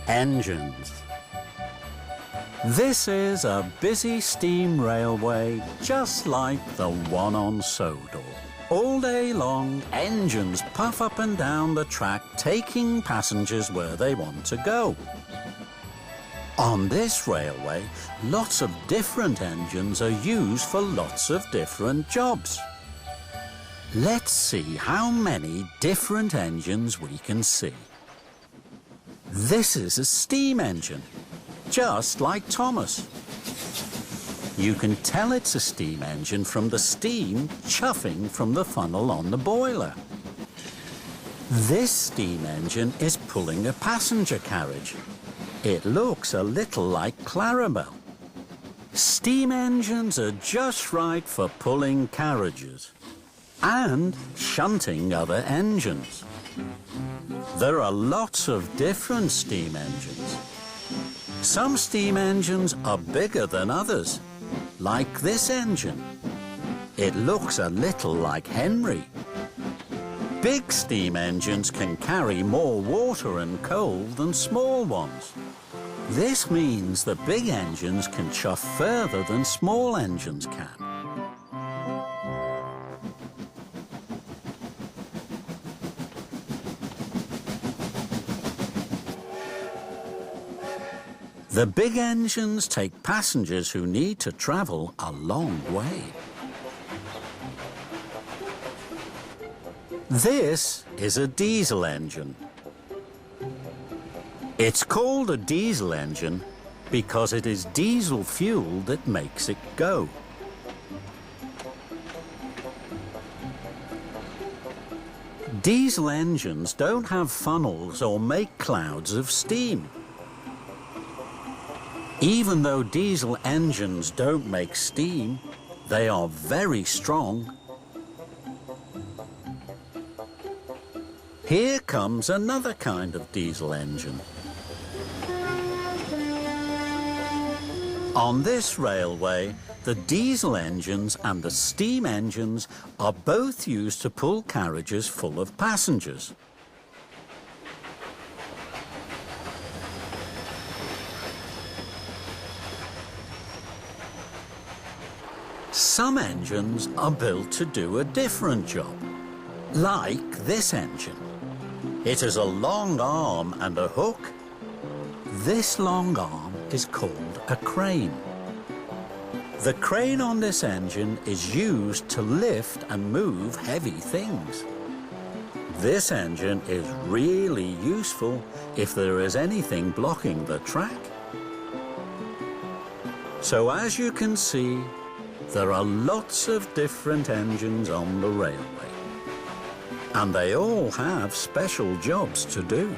Engines. This is a busy steam railway just like the one on Sodor. All day long, engines puff up and down the track, taking passengers where they want to go. On this railway, lots of different engines are used for lots of different jobs. Let's see how many different engines we can see. This is a steam engine, just like Thomas. You can tell it's a steam engine from the steam chuffing from the funnel on the boiler. This steam engine is pulling a passenger carriage. It looks a little like Clarabelle. Steam engines are just right for pulling carriages and shunting other engines. There are lots of different steam engines. Some steam engines are bigger than others, like this engine. It looks a little like Henry. Big steam engines can carry more water and coal than small ones. This means that big engines can chuff further than small engines can. The big engines take passengers who need to travel a long way. This is a diesel engine. It's called a diesel engine because it is diesel fuel that makes it go. Diesel engines don't have funnels or make clouds of steam. Even though diesel engines don't make steam, they are very strong. Here comes another kind of diesel engine. On this railway, the diesel engines and the steam engines are both used to pull carriages full of passengers. Some engines are built to do a different job, like this engine. It has a long arm and a hook. This long arm is called a crane. The crane on this engine is used to lift and move heavy things. This engine is really useful if there is anything blocking the track. So as you can see, there are lots of different engines on the railway, and they all have special jobs to do.